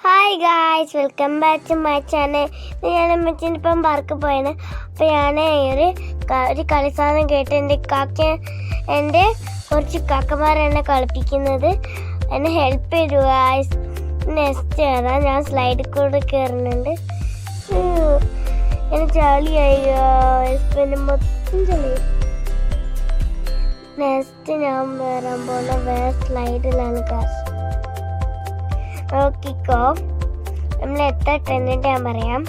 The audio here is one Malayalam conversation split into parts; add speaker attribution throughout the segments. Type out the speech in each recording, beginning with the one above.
Speaker 1: Hi guys, welcome back to my channel. ഞാൻ അമ്മച്ചിപ്പം പാർക്ക് പോയാണ്. അപ്പോൾ ഞാൻ ഒരു കളിസാധനം കേട്ട് എൻ്റെ കുറച്ച് കാക്കമാരെന്നെ കളിപ്പിക്കുന്നത് എന്നെ ഹെൽപ്പ് ചെയ്തു ഗായ്സ്. നെക്സ്റ്റ് കയറാം. ഞാൻ സ്ലൈഡിൽ കൂടെ കയറുന്നുണ്ട്. എന്നെ ചളിയായി ഗായ്സ്, പിന്നെ മൊത്തം ചളി. നെക്സ്റ്റ് ഞാൻ വരാൻ പോകുന്ന വേറെ സ്ലൈഡിലാണ് ഗായ്സ്. നോക്കിക്കോ, നമ്മൾ എത്ര ട്രെൻഡിൻ്റെ ഞാൻ പറയാം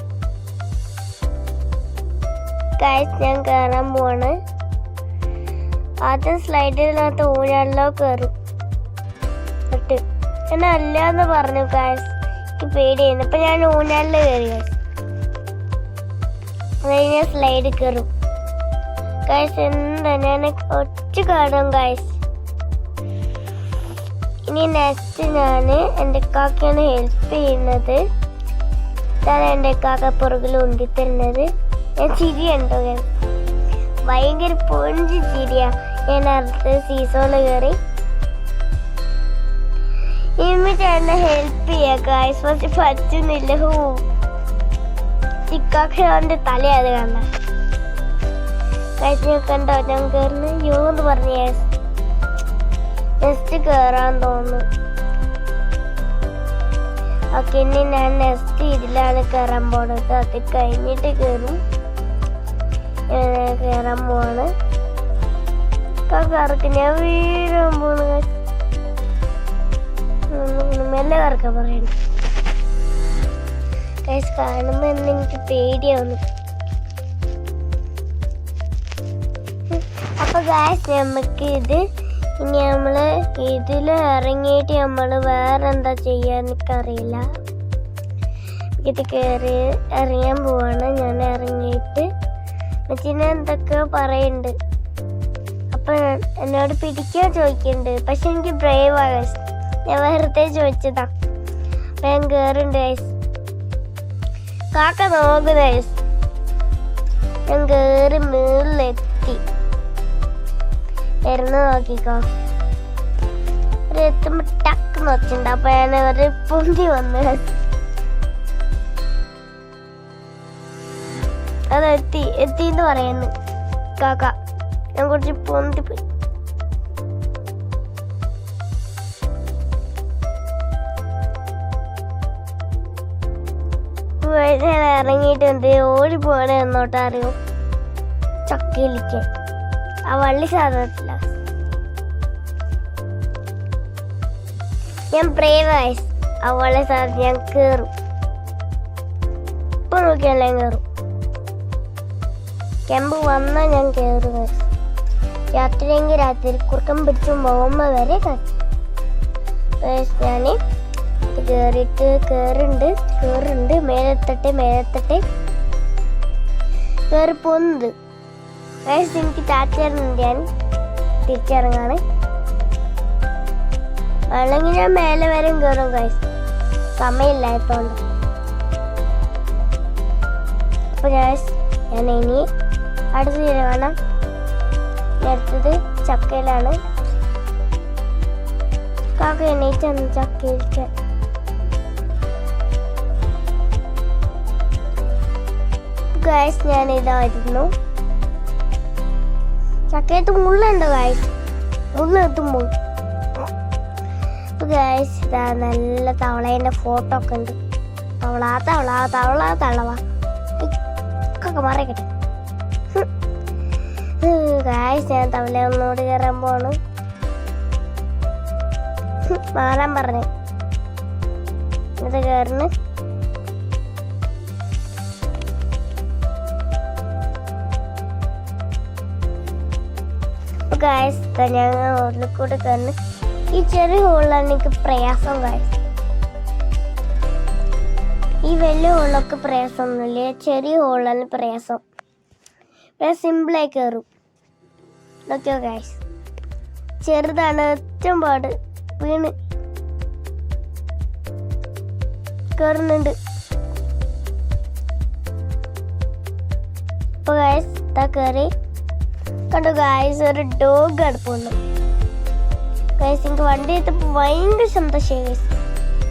Speaker 1: ഗൈസ്. ഞാൻ കയറാൻ പോവാണ്. ആദ്യം സ്ലൈഡിനകത്ത് ഊഞ്ഞാലിലോ കയറും. ഞാൻ അല്ലാന്ന് പറഞ്ഞു ഗൈസ്, എനിക്ക് പേടിയായിരുന്നു. അപ്പം ഞാൻ ഊഞ്ഞാലിൽ കയറി ഗൈസ്. അത് കഴിഞ്ഞാൽ സ്ലൈഡിൽ കയറും ഗൈസ്. എന്താ ഞാൻ ഒറ്റ കാണും ഗൈസ്. ഇനി നെക്സ്റ്റ് ഞാൻ എൻ്റെ കാക്കയാണ് ഹെൽപ്പ് ചെയ്യുന്നത്. ഇതാണ് എൻ്റെ കാക്ക പുറകിൽ ഉണ്ടിത്തരുന്നത്. ഞാൻ ചിരിയുണ്ടോ, ഭയങ്കര പൊഞ്ചി ചിരിയാ. ഞാൻ അടുത്ത് സീസോണിൽ കയറി എന്നിട്ട് എന്നെ ഹെൽപ്പ് ചെയ്യാ ഗായ്സ്. പക്ഷെ പറ്റുന്നില്ല. ചിക്കാക്കൻ്റെ തലയത് കണ്ട ഗായ്സ്. ഞാൻ കണ്ടോ ഞാൻ കയറുന്നു യോന്ന് പറഞ്ഞു ഗായ്സ്. നെക്സ്റ്റ് കയറാൻ തോന്നുന്നു. ഓക്കെ, ഇനി ഞാൻ നെക്സ്റ്റ് ഇതിലാണ് കയറാൻ പോണത്. അത് കഴിഞ്ഞിട്ട് കയറും. കയറാൻ പോവാണ്. കറക്ക് ഞാൻ വീഴാൻ പോണു. മെല്ലെ കറക്കാൻ പറയണ്ട ഗൈസ്. കാണുമ്പോ എനിക്ക് പേടിയാവുന്നു. അപ്പൊ ഗൈസ്, നമുക്ക് ഇനി നമ്മള് ഇതിൽ ഇറങ്ങിയിട്ട് നമ്മള് വേറെ എന്താ ചെയ്യാൻ എനിക്കറിയില്ല. ഇത് കയറി ഇറങ്ങാൻ പോവാണ്. ഞാൻ ഇറങ്ങിയിട്ട് മച്ചിനെ എന്തൊക്കെയോ പറയുന്നുണ്ട്. അപ്പൊ എന്നോട് പിടിക്കാൻ ചോദിക്കുന്നുണ്ട്. പക്ഷെ എനിക്ക് ബ്രേവ് ആ ഗൈസ്. ഞാൻ വെറുതെ ചോദിച്ചതാ. അപ്പൊ ഞാൻ കയറുണ്ട് ഗൈസ്. കാക്ക നോക്കുന്നു ഗൈസ്. ഞാൻ കയറി മുകളിലെത്തി. വരുന്ന നോക്കിക്കോ. ഒരു എത്തുമ്പോ ടക്ക് നോച്ചിണ്ട്. അപ്പൊ ഞാൻ ഒരു പൊന്തി വന്നു. അത് എത്തിന്ന് പറയുന്നു കാക്ക. ഞാൻ കുറച്ച് പൊന്തി പോയി. ഞാൻ ഇറങ്ങിയിട്ട് എന്ത് ഓടി പോകണേ എന്നോട്ട് അറിയോ, ചക്കയിലിക്കാൻ ആ വള്ളി സാധനത്തില്ല. ഞാൻ ബ്രേവ് ഗൈസ്. ആ വള്ളി സാധനം ഞാൻ കയറും. ഇപ്പൊ നോക്കിയാലേ കയറും. കെമ്പ് വന്നാൽ ഞാൻ കയറും ഗൈസ്. രാത്രിയെങ്കിൽ രാത്രി കുറുക്കം പിടിച്ചു പോകുമ്പോ വരെ ഗൈസ്. ഞാൻ കയറിയിട്ട് കയറുണ്ട്. മേലെത്തട്ടെ കയറി പോന്നത് ഗൈസ്. എനിക്ക് ടാറ്ററുണ്ട്. ഞാൻ തിരിച്ചിറങ്ങാണ്. അല്ലെങ്കിൽ ഞാൻ മേലെ വരും കയറും ഗൈസ്. സമയമില്ലായത്തോണ്ട്. അപ്പൊ ഗൈസ്, ഞാൻ ഇനി അടുത്ത് കാണാം. അടുത്തത് ചക്കയിലാണ്. കാക്ക എണീറ്റാണ് ചക്കയിലിരിക്കാൻ. ഗൈസ്, ഞാൻ ഇതായിരുന്നു. ചക്കയത്ത് മുള്ളുണ്ട് ഗൈസ്. മുള്ളെത്തുമ്പോൾ ഗൈസ് ഇതാ നല്ല തവളേൻ്റെ ഫോട്ടോ ഒക്കെ ഉണ്ട്. തവള മറിയട്ടെ ഗൈസ്. ഞാൻ തവള ഒന്നുകൂടി കയറാൻ പോണ്. മാറാൻ പറഞ്ഞു. ഇത് കയറുന്നു. ഗൈസ്, ഞാൻ ഹോളിൽ കൂടെ കയറുന്നു. ഈ ചെറിയ ഹോളിലാണ് എനിക്ക് പ്രയാസം ഗൈസ്. ഈ വലിയ ഹോളൊക്കെ പ്രയാസമൊന്നുമില്ല. ചെറിയ ഹോളിലാണ് പ്രയാസം. സിമ്പിളായി കയറും. നോക്കിയോ ഗൈസ്, ചെറുതാണ് ഏറ്റവും പാട്. വീണ് കയറുന്നുണ്ട്. ഇപ്പൊ ഗൈസ് ഇതാ കയറി. കണ്ടു ഗൈസ്, ഒരു ഡോഗ് അടുപ്പുണ്ട് ഗൈസ്. എനിക്ക് വണ്ടി എത്തപ്പോൾ ഭയങ്കര സന്തോഷമായി ഗൈസ്.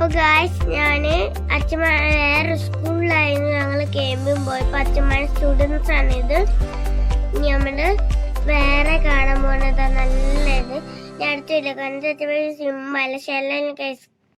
Speaker 1: അപ്പൊ ഗായ്സ് ഞാന് അച്ഛമ്മ വേറെ സ്കൂളിലായിരുന്നു ഞങ്ങൾ ക്യാമ്പിൽ പോയപ്പോ അച്ഛമ്മയുടെ സ്റ്റുഡൻസ് ആണ് ഇത്. നമ്മള് വേറെ കാണാൻ പോണതാ നല്ലത്. ഞാൻ അടുത്തില്ല കണ്ട സിനിമ അല്ല ശെല്ലൻ കേസ്